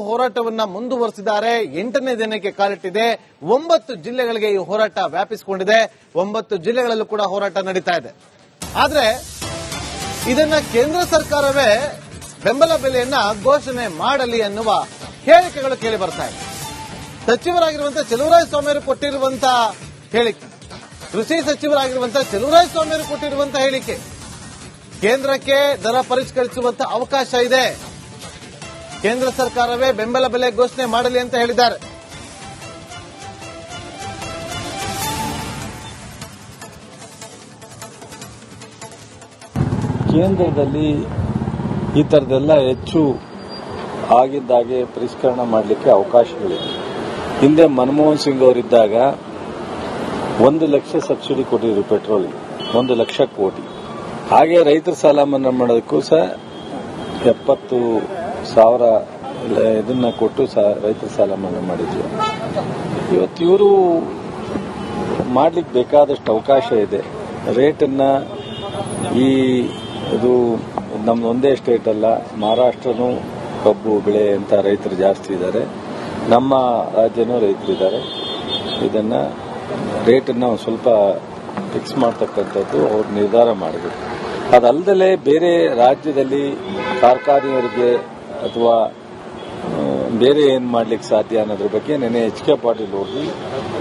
ಹೋರಾಟವನ್ನ ಮುಂದುವರೆಸಿದ್ದಾರೆ. 8ನೇ ದಿನಕ್ಕೆ ಕಾಲಿಟ್ಟಿದೆ. 9 ಜಿಲ್ಲೆಗಳಿಗೆ ಈ ಹೋರಾಟ ವ್ಯಾಪಿಸಿಕೊಂಡಿದೆ. 9 ಜಿಲ್ಲೆಗಳಲ್ಲೂ ಕೂಡ ಹೋರಾಟ ನಡೀತಾ ಇದೆ. ಆದ್ರೆ ಇದನ್ನ ಕೇಂದ್ರ ಸರ್ಕಾರವೇ ಬೆಂಬಲ ಬೆಲೆಯನ್ನ ಘೋಷಣೆ ಮಾಡಲಿ ಅನ್ನುವ ಹೇಳಿಕೆಗಳು ಕೇಳಿ ಬರ್ತಾ ಇದೆ. ಸಚಿವರಾಗಿರುವಂತಹ ಚಲುವರಾಯಸ್ವಾಮಿಯವರು ಕೊಟ್ಟಿರುವಂತಹ ಹೇಳಿಕೆ, ಕೃಷಿ ಸಚಿವರಾಗಿರುವಂತಹ ಚಲುವರಾಯಸ್ವಾಮಿಯವರು ಕೊಟ್ಟಿರುವಂತಹ ಹೇಳಿಕೆ, ಕೇಂದ್ರಕ್ಕೆ ದರ ಪರಿಷ್ಕರಿಸುವಂತಹ ಅವಕಾಶ ಇದೆ, ಕೇಂದ್ರ ಸರ್ಕಾರವೇ ಬೆಂಬಲ ಬೆಲೆ ಘೋಷಣೆ ಮಾಡಲಿ ಅಂತ ಹೇಳಿದ್ದಾರೆ. ಕೇಂದ್ರದಲ್ಲಿ ಈ ತರದೆಲ್ಲ ಹೆಚ್ಚು ಆಗಿದ್ದಾಗೆ ಪರಿಷ್ಕರಣೆ ಮಾಡಲಿಕ್ಕೆ ಅವಕಾಶಗಳಿದೆ. ಹಿಂದೆ ಮನಮೋಹನ್ ಸಿಂಗ್ ಅವರಿದ್ದಾಗ 1 ಲಕ್ಷ ಸಬ್ಸಿಡಿ ಕೊಟ್ಟಿದ್ರು ಪೆಟ್ರೋಲ್, 1 ಲಕ್ಷ ಕೋಟಿ. ಹಾಗೆ ರೈತರ ಸಾಲ ಮನ್ನಾ ಮಾಡೋದಕ್ಕೂ ಸಹ 70,000 ಇದನ್ನ ಕೊಟ್ಟು ರೈತರ ಸಾಲ ಮನ್ನಾ ಮಾಡಿದ್ವಿ. ಇವತ್ತು ಇವರು ಮಾಡ್ಲಿಕ್ಕೆ ಬೇಕಾದಷ್ಟು ಅವಕಾಶ ಇದೆ. ರೇಟನ್ನ ಇದು ನಮ್ಮ ಒಂದೇ ಸ್ಟೇಟ್ ಅಲ್ಲ, ಮಹಾರಾಷ್ಟ್ರನೂ ಕಬ್ಬು ಬೆಳೆ ಅಂತ ರೈತರು ಜಾಸ್ತಿ ಇದ್ದಾರೆ, ನಮ್ಮ ರಾಜ್ಯನೂ ರೈತರಿದ್ದಾರೆ. ಇದನ್ನ ರೇಟನ್ನ ಒಂದು ಸ್ವಲ್ಪ ಫಿಕ್ಸ್ ಮಾಡ್ತಕ್ಕಂಥದ್ದು ಅವ್ರು ನಿರ್ಧಾರ ಮಾಡಬೇಕು. ಅದಲ್ಲದೆ ಬೇರೆ ರಾಜ್ಯದಲ್ಲಿ ಕಾರ್ಖಾನೆಯವರಿಗೆ ಅಥವಾ ಬೇರೆ ಏನ್ ಮಾಡ್ಲಿಕ್ಕೆ ಸಾಧ್ಯ ಅನ್ನೋದ್ರ ಬಗ್ಗೆ ನೆನೆ ಎಚ್.ಕೆ. ಪಾಟೀಲ್ ಹೋಗಿ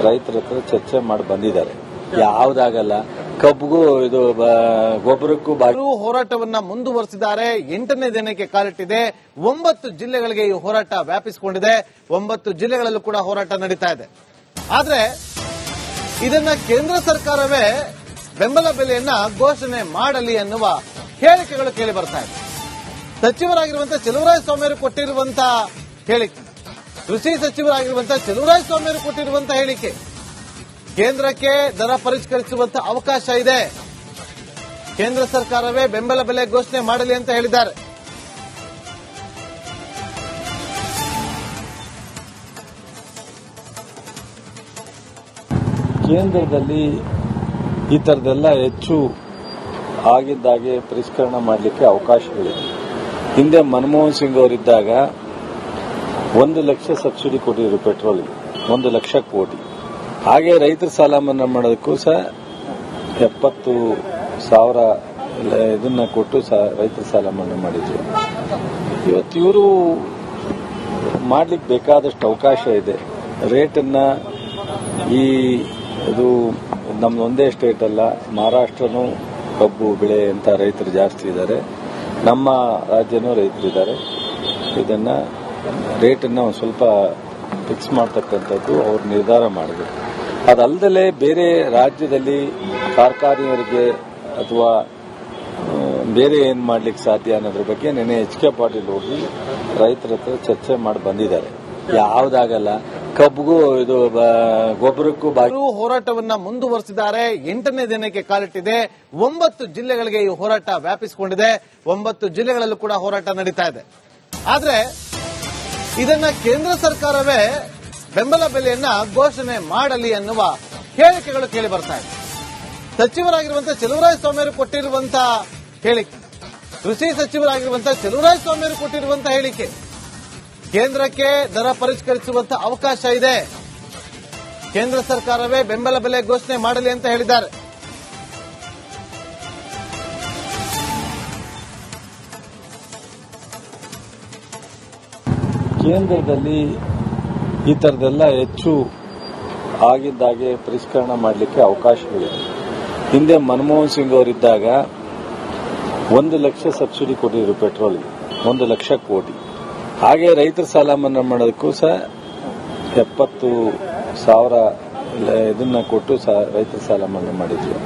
ರೈತರ ಹತ್ರ ಚರ್ಚೆ ಮಾಡಿ ಬಂದಿದ್ದಾರೆ. ಯಾವುದಾಗಲ್ಲ, ಕಬ್ಬಿಗೂ ಇದು ಗೊಬ್ಬರಕ್ಕೂ ಹೋರಾಟವನ್ನ ಮುಂದುವರೆಸಿದ್ದಾರೆ. 8ನೇ ದಿನಕ್ಕೆ ಕಾಲಿಟ್ಟಿದೆ. 9 ಜಿಲ್ಲೆಗಳಿಗೆ ಈ ಹೋರಾಟ ವ್ಯಾಪಿಸಿಕೊಂಡಿದೆ. 9 ಜಿಲ್ಲೆಗಳಲ್ಲೂ ಕೂಡ ಹೋರಾಟ ನಡೀತಾ ಇದೆ. ಆದ್ರೆ ಇದನ್ನ ಕೇಂದ್ರ ಸರ್ಕಾರವೇ ಬೆಂಬಲ ಬೆಲೆಯನ್ನ ಘೋಷಣೆ ಮಾಡಲಿ ಅನ್ನುವ ಹೇಳಿಕೆಗಳು ಕೇಳಿ ಬರ್ತಾ ಇದೆ. ಸಚಿವರಾಗಿರುವಂತಹ ಚಲುವರಾಯಸ್ವಾಮಿಯವರು ಕೊಟ್ಟಿರುವಂತಹ ಹೇಳಿಕೆ, ಕೃಷಿ ಸಚಿವರಾಗಿರುವಂತಹ ಚಲುವರಾಯಸ್ವಾಮಿಯವರು ಕೊಟ್ಟಿರುವಂತಹ ಹೇಳಿಕೆ, ಕೇಂದ್ರಕ್ಕೆ ದರ ಪರಿಷ್ಕರಿಸುವಂತಹ ಅವಕಾಶ ಇದೆ, ಕೇಂದ್ರ ಸರ್ಕಾರವೇ ಬೆಂಬಲ ಬೆಲೆ ಘೋಷಣೆ ಮಾಡಲಿ ಅಂತ ಹೇಳಿದ್ದಾರೆ. ಕೇಂದ್ರದಲ್ಲಿ ಈ ತರದೆಲ್ಲ ಹೆಚ್ಚು ಆಗಿದ್ದಾಗೆ ಪರಿಷ್ಕರಣೆ ಮಾಡಲಿಕ್ಕೆ ಅವಕಾಶಗಳಿದೆ. ಹಿಂದೆ ಮನಮೋಹನ್ ಸಿಂಗ್ ಅವರಿದ್ದಾಗ 1 ಲಕ್ಷ ಸಬ್ಸಿಡಿ ಕೊಟ್ಟಿದ್ರು ಪೆಟ್ರೋಲ್, 1 ಲಕ್ಷ ಕೋಟಿ. ಹಾಗೆ ರೈತರ ಸಾಲ ಮನ್ನಾ ಮಾಡೋದಕ್ಕೂ ಸಹ 70,000 ಇದನ್ನ ಕೊಟ್ಟು ರೈತರ ಸಾಲ ಮನ್ನಾ ಮಾಡಿದ್ವಿ. ಇವತ್ತು ಇವರು ಮಾಡ್ಲಿಕ್ಕೆ ಬೇಕಾದಷ್ಟು ಅವಕಾಶ ಇದೆ. ರೇಟನ್ನ ಇದು ನಮ್ಮ ಒಂದೇ ಸ್ಟೇಟ್ ಅಲ್ಲ, ಮಹಾರಾಷ್ಟ್ರನೂ ಕಬ್ಬು ಬೆಳೆ ಅಂತ ರೈತರು ಜಾಸ್ತಿ ಇದ್ದಾರೆ, ನಮ್ಮ ರಾಜ್ಯನೂ ರೈತರಿದ್ದಾರೆ. ಇದನ್ನ ರೇಟನ್ನ ಒಂದು ಸ್ವಲ್ಪ ಫಿಕ್ಸ್ ಮಾಡ್ತಕ್ಕಂಥದ್ದು ಅವ್ರು ನಿರ್ಧಾರ ಮಾಡಬೇಕು. ಅದಲ್ಲದೆ ಬೇರೆ ರಾಜ್ಯದಲ್ಲಿ ಕಾರ್ಖಾನೆಯವರಿಗೆ ಅಥವಾ ಬೇರೆ ಏನ್ ಮಾಡ್ಲಿಕ್ಕೆ ಸಾಧ್ಯ ಅನ್ನೋದ್ರ ಬಗ್ಗೆ ನೆನೆ ಎಚ್.ಕೆ. ಪಾಟೀಲ್ ಹೋಗಿ ರೈತರ ಹತ್ರ ಚರ್ಚೆ ಮಾಡಿ ಬಂದಿದ್ದಾರೆ. ಯಾವುದಾಗಲ್ಲ, ಕಬ್ಬಿಗೂ ಇದು ಗೊಬ್ಬರಕ್ಕೂ ಹೋರಾಟವನ್ನ ಮುಂದುವರೆಸಿದ್ದಾರೆ. 8ನೇ ದಿನಕ್ಕೆ ಕಾಲಿಟ್ಟಿದೆ. 9 ಜಿಲ್ಲೆಗಳಿಗೆ ಈ ಹೋರಾಟ ವ್ಯಾಪಿಸಿಕೊಂಡಿದೆ. 9 ಜಿಲ್ಲೆಗಳಲ್ಲೂ ಕೂಡ ಹೋರಾಟ ನಡೀತಾ ಇದೆ. ಆದ್ರೆ ಇದನ್ನ ಕೇಂದ್ರ ಸರ್ಕಾರವೇ ಬೆಂಬಲ ಬೆಲೆಯನ್ನ ಘೋಷಣೆ ಮಾಡಲಿ ಅನ್ನುವ ಹೇಳಿಕೆಗಳು ಕೇಳಿ ಬರ್ತಾ ಇದೆ. ಸಚಿವರಾಗಿರುವಂತಹ ಚಲುವರಾಯಸ್ವಾಮಿಯವರು ಕೊಟ್ಟಿರುವಂತಹ ಹೇಳಿಕೆ, ಕೃಷಿ ಸಚಿವರಾಗಿರುವಂತಹ ಚಲುವರಾಯಸ್ವಾಮಿಯವರು ಕೊಟ್ಟಿರುವಂತಹ ಹೇಳಿಕೆ, ಕೇಂದ್ರಕ್ಕೆ ದರ ಪರಿಷ್ಕರಿಸುವಂತಹ ಅವಕಾಶ ಇದೆ, ಕೇಂದ್ರ ಸರ್ಕಾರವೇ ಬೆಂಬಲ ಬೆಲೆ ಘೋಷಣೆ ಮಾಡಲಿ ಅಂತ ಹೇಳಿದ್ದಾರೆ. ಕೇಂದ್ರದಲ್ಲಿ ಈ ತರದೆಲ್ಲ ಹೆಚ್ಚು ಆಗಿದ್ದಾಗೆ ಪರಿಷ್ಕರಣೆ ಮಾಡಲಿಕ್ಕೆ ಅವಕಾಶಗಳಿದೆ. ಹಿಂದೆ ಮನಮೋಹನ್ ಸಿಂಗ್ ಅವರಿದ್ದಾಗ 1 ಲಕ್ಷ ಸಬ್ಸಿಡಿ ಕೊಟ್ಟಿದ್ರು ಪೆಟ್ರೋಲ್, 1 ಲಕ್ಷ ಕೋಟಿ. ಹಾಗೆ ರೈತರ ಸಾಲ ಮನ್ನಾ ಮಾಡೋದಕ್ಕೂ ಸಹ 70,000 ಇದನ್ನ ಕೊಟ್ಟು ರೈತರ ಸಾಲ ಮನ್ನಾ ಮಾಡಿದ್ವಿ.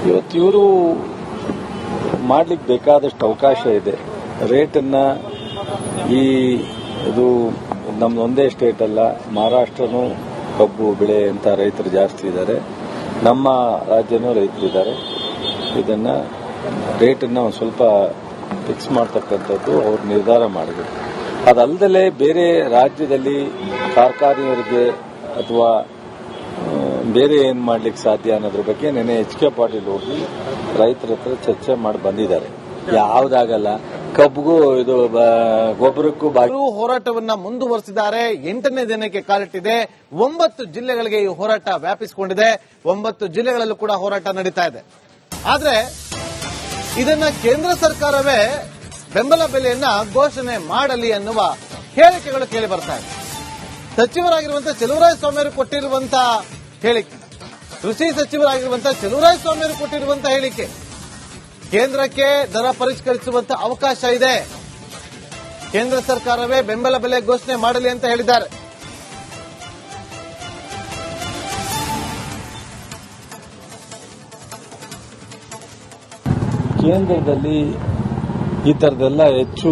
ಇವತ್ತು ಇವರು ಮಾಡ್ಲಿಕ್ಕೆ ಬೇಕಾದಷ್ಟು ಅವಕಾಶ ಇದೆ. ರೇಟನ್ನ ಇದು ನಮ್ಮ ಒಂದೇ ಸ್ಟೇಟ್ ಅಲ್ಲ, ಮಹಾರಾಷ್ಟ್ರನೂ ಕಬ್ಬು ಬೆಳೆ ಅಂತ ರೈತರು ಜಾಸ್ತಿ ಇದ್ದಾರೆ, ನಮ್ಮ ರಾಜ್ಯನೂ ರೈತರಿದ್ದಾರೆ. ಇದನ್ನ ರೇಟನ್ನ ಒಂದು ಸ್ವಲ್ಪ ಫಿಕ್ಸ್ ಮಾಡ್ತಕ್ಕಂಥದ್ದು ಅವ್ರು ನಿರ್ಧಾರ ಮಾಡಬೇಕು. ಅದಲ್ಲದೆ ಬೇರೆ ರಾಜ್ಯದಲ್ಲಿ ಕಾರ್ಖಾನೆಯವರಿಗೆ ಅಥವಾ ಬೇರೆ ಏನ್ ಮಾಡ್ಲಿಕ್ಕೆ ಸಾಧ್ಯ ಅನ್ನೋದ್ರ ಬಗ್ಗೆ ನೆನೆ ಎಚ್.ಕೆ. ಪಾಟೀಲ್ ಹೋಗಿ ರೈತರ ಹತ್ರ ಚರ್ಚೆ ಮಾಡಿ ಬಂದಿದ್ದಾರೆ. ಯಾವುದಾಗಲ್ಲ, ಕಬ್ಬಿಗೂ ಇದು ಗೊಬ್ಬರಕ್ಕೂ ಹೋರಾಟವನ್ನ ಮುಂದುವರೆಸಿದ್ದಾರೆ. 8ನೇ ದಿನಕ್ಕೆ ಕಾಲಿಟ್ಟಿದೆ. 9 ಜಿಲ್ಲೆಗಳಿಗೆ ಈ ಹೋರಾಟ ವ್ಯಾಪಿಸಿಕೊಂಡಿದೆ. 9 ಜಿಲ್ಲೆಗಳಲ್ಲೂ ಕೂಡ ಹೋರಾಟ ನಡೀತಾ ಇದೆ. ಆದ್ರೆ ಇದನ್ನ ಕೇಂದ್ರ ಸರ್ಕಾರವೇ ಬೆಂಬಲ ಬೆಲೆಯನ್ನ ಘೋಷಣೆ ಮಾಡಲಿ ಅನ್ನುವ ಹೇಳಿಕೆಗಳು ಕೇಳಿ ಬರ್ತಾ ಇದೆ. ಸಚಿವರಾಗಿರುವಂತಹ ಚಲುವರಾಯಸ್ವಾಮಿಯವರು ಕೊಟ್ಟಿರುವಂತಹ ಹೇಳಿಕೆ, ಕೃಷಿ ಸಚಿವರಾಗಿರುವಂತಹ ಚಲುವರಾಯಸ್ವಾಮಿಯವರು ಕೊಟ್ಟಿರುವಂತಹ ಹೇಳಿಕೆ, ಕೇಂದ್ರಕ್ಕೆ ದರ ಪರಿಷ್ಕರಿಸುವಂತಹ ಅವಕಾಶ ಇದೆ, ಕೇಂದ್ರ ಸರ್ಕಾರವೇ ಬೆಂಬಲ ಬೆಲೆ ಘೋಷಣೆ ಮಾಡಲಿ ಅಂತ ಹೇಳಿದ್ದಾರೆ. ಕೇಂದ್ರದಲ್ಲಿ ಈ ತರದೆಲ್ಲ ಹೆಚ್ಚು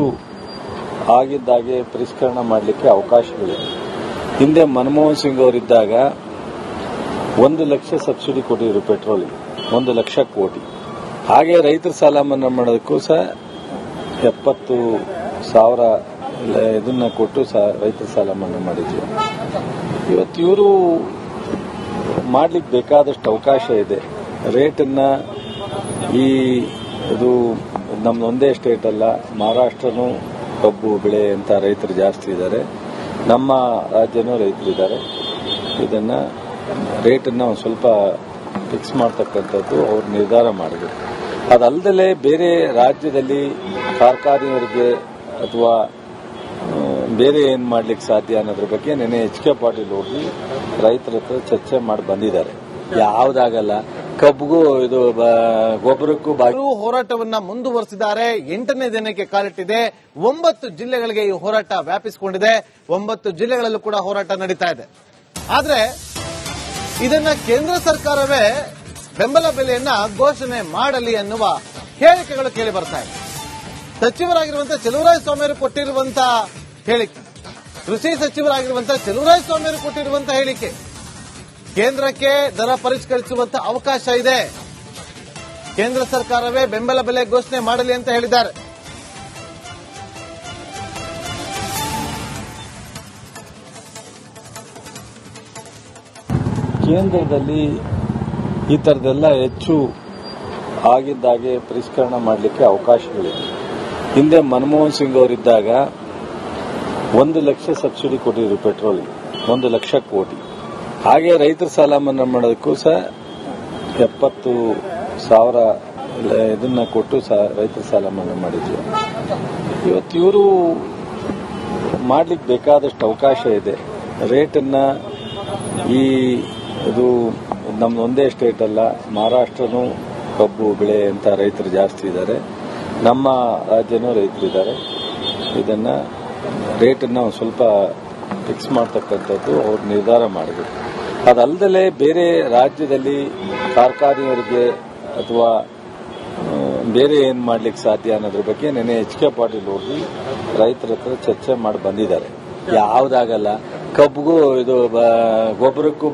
ಆಗಿದ್ದಾಗೆ ಪರಿಷ್ಕರಣೆ ಮಾಡಲಿಕ್ಕೆ ಅವಕಾಶಗಳಿವೆ. ಹಿಂದೆ ಮನಮೋಹನ್ ಸಿಂಗ್ ಅವರಿದ್ದಾಗ 1 ಲಕ್ಷ ಸಬ್ಸಿಡಿ ಕೊಟ್ಟಿದ್ರು ಪೆಟ್ರೋಲಿಗೆ, 1 ಲಕ್ಷ ಕೋಟಿ. ಹಾಗೆ ರೈತರ ಸಾಲ ಮನ್ನಾ ಮಾಡೋದಕ್ಕೂ ಸಹ 70,000 ಇದನ್ನ ಕೊಟ್ಟು ರೈತರ ಸಾಲ ಮನ್ನಾ ಮಾಡಿದ್ವಿ. ಇವತ್ತು ಇವರು ಮಾಡ್ಲಿಕ್ಕೆ ಬೇಕಾದಷ್ಟು ಅವಕಾಶ ಇದೆ. ರೇಟನ್ನ ಇದು ನಮ್ದೊಂದೇ ಸ್ಟೇಟ್ ಅಲ್ಲ, ಮಹಾರಾಷ್ಟ್ರನೂ ಕಬ್ಬು ಬೆಳೆ ಅಂತ ರೈತರು ಜಾಸ್ತಿ ಇದ್ದಾರೆ, ನಮ್ಮ ರಾಜ್ಯನೂ ರೈತರಿದ್ದಾರೆ. ಇದನ್ನ ರೇಟನ್ನ ಒಂದು ಸ್ವಲ್ಪ ಫಿಕ್ಸ್ ಮಾಡ್ತಕ್ಕಂಥದ್ದು ಅವ್ರು ನಿರ್ಧಾರ ಮಾಡಬೇಕು. ಅದಲ್ಲದೆ ಬೇರೆ ರಾಜ್ಯದಲ್ಲಿ ಕಾರ್ಖಾನೆಯವರಿಗೆ ಅಥವಾ ಬೇರೆ ಏನ್ ಮಾಡ್ಲಿಕ್ಕೆ ಸಾಧ್ಯ ಅನ್ನೋದ್ರ ಬಗ್ಗೆ ನೆನೆ HK ಪಾಟೀಲ್ ಹೋಗಿ ರೈತರ ಹತ್ರ ಚರ್ಚೆ ಮಾಡಿ ಬಂದಿದ್ದಾರೆ. ಯಾವುದಾಗಲ್ಲ, ಕಬ್ಬಿಗೂ ಇದು ಗೊಬ್ಬರಕ್ಕೂ ಹೋರಾಟವನ್ನ ಮುಂದುವರೆಸಿದ್ದಾರೆ. 8ನೇ ದಿನಕ್ಕೆ ಕಾಲಿಟ್ಟಿದೆ. 9 ಜಿಲ್ಲೆಗಳಿಗೆ ಈ ಹೋರಾಟ ವ್ಯಾಪಿಸಿಕೊಂಡಿದೆ. 9 ಜಿಲ್ಲೆಗಳಲ್ಲೂ ಕೂಡ ಹೋರಾಟ ನಡೀತಾ ಇದೆ. ಆದ್ರೆ ಇದನ್ನ ಕೇಂದ್ರ ಸರ್ಕಾರವೇ ಬೆಂಬಲ ಬೆಲೆಯನ್ನ ಘೋಷಣೆ ಮಾಡಲಿ ಅನ್ನುವ ಹೇಳಿಕೆಗಳು ಕೇಳಿ ಬರ್ತಾ ಇದೆ. ಸಚಿವರಾಗಿರುವಂತಹ ಚಲುವರಾಯಸ್ವಾಮಿಯವರು ಕೊಟ್ಟಿರುವಂತಹ ಹೇಳಿಕೆ, ಕೃಷಿ ಸಚಿವರಾಗಿರುವಂತಹ ಚಲುವರಾಯಸ್ವಾಮಿಯವರು ಕೊಟ್ಟಿರುವಂತಹ ಹೇಳಿಕೆ, ಕೇಂದ್ರಕ್ಕೆ ದರ ಪರಿಷ್ಕರಿಸುವಂತಹ ಅವಕಾಶ ಇದೆ, ಕೇಂದ್ರ ಸರ್ಕಾರವೇ ಬೆಂಬಲ ಬೆಲೆ ಘೋಷಣೆ ಮಾಡಲಿ ಅಂತ ಹೇಳಿದ್ದಾರೆ. ಕೇಂದ್ರದಲ್ಲಿ ಈ ತರದೆಲ್ಲ ಹೆಚ್ಚು ಆಗಿದ್ದಾಗೆ ಪರಿಷ್ಕರಣೆ ಮಾಡಲಿಕ್ಕೆ ಅವಕಾಶಗಳಿವೆ. ಹಿಂದೆ ಮನಮೋಹನ್ ಸಿಂಗ್ ಅವರಿದ್ದಾಗ 1 ಲಕ್ಷ ಸಬ್ಸಿಡಿ ಕೊಟ್ಟಿದ್ರು ಪೆಟ್ರೋಲಿಗೆ, 1 ಲಕ್ಷ ಕೋಟಿ. ಹಾಗೆ ರೈತರ ಸಾಲ ಮನ್ನಾ ಮಾಡೋದಕ್ಕೂ ಸಹ 70,000 ಇದನ್ನ ಕೊಟ್ಟು ರೈತರ ಸಾಲ ಮನ್ನಾ ಮಾಡಿದ್ವಿ. ಇವತ್ತು ಇವರು ಮಾಡ್ಲಿಕ್ಕೆ ಬೇಕಾದಷ್ಟು ಅವಕಾಶ ಇದೆ. ರೇಟನ್ನ ಇದು ನಮ್ದೊಂದೇ ಸ್ಟೇಟ್ ಅಲ್ಲ, ಮಹಾರಾಷ್ಟ್ರನೂ ಕಬ್ಬು ಬೆಳೆ ಅಂತ ರೈತರು ಜಾಸ್ತಿ ಇದ್ದಾರೆ, ನಮ್ಮ ರಾಜ್ಯನೂ ರೈತರಿದ್ದಾರೆ. ಇದನ್ನ ರೇಟನ್ನ ಒಂದು ಸ್ವಲ್ಪ ಫಿಕ್ಸ್ ಮಾಡ್ತಕ್ಕಂಥದ್ದು ಅವ್ರು ನಿರ್ಧಾರ ಮಾಡಬೇಕು. ಅದಲ್ಲದೆ ಬೇರೆ ರಾಜ್ಯದಲ್ಲಿ ಕಾರ್ಖಾನೆಯವರಿಗೆ ಅಥವಾ ಬೇರೆ ಏನ್ ಮಾಡ್ಲಿಕ್ಕೆ ಸಾಧ್ಯ ಅನ್ನೋದ್ರ ಬಗ್ಗೆ ನೆನೆ HK ಪಾಟೀಲ್ ಹೋಗಿ ರೈತರ ಹತ್ರ ಚರ್ಚೆ ಮಾಡಿ ಬಂದಿದ್ದಾರೆ. ಯಾವುದಾಗಲ್ಲ, ಕಬ್ಬಿಗೂ ಇದು ಗೊಬ್ಬರಕ್ಕೂ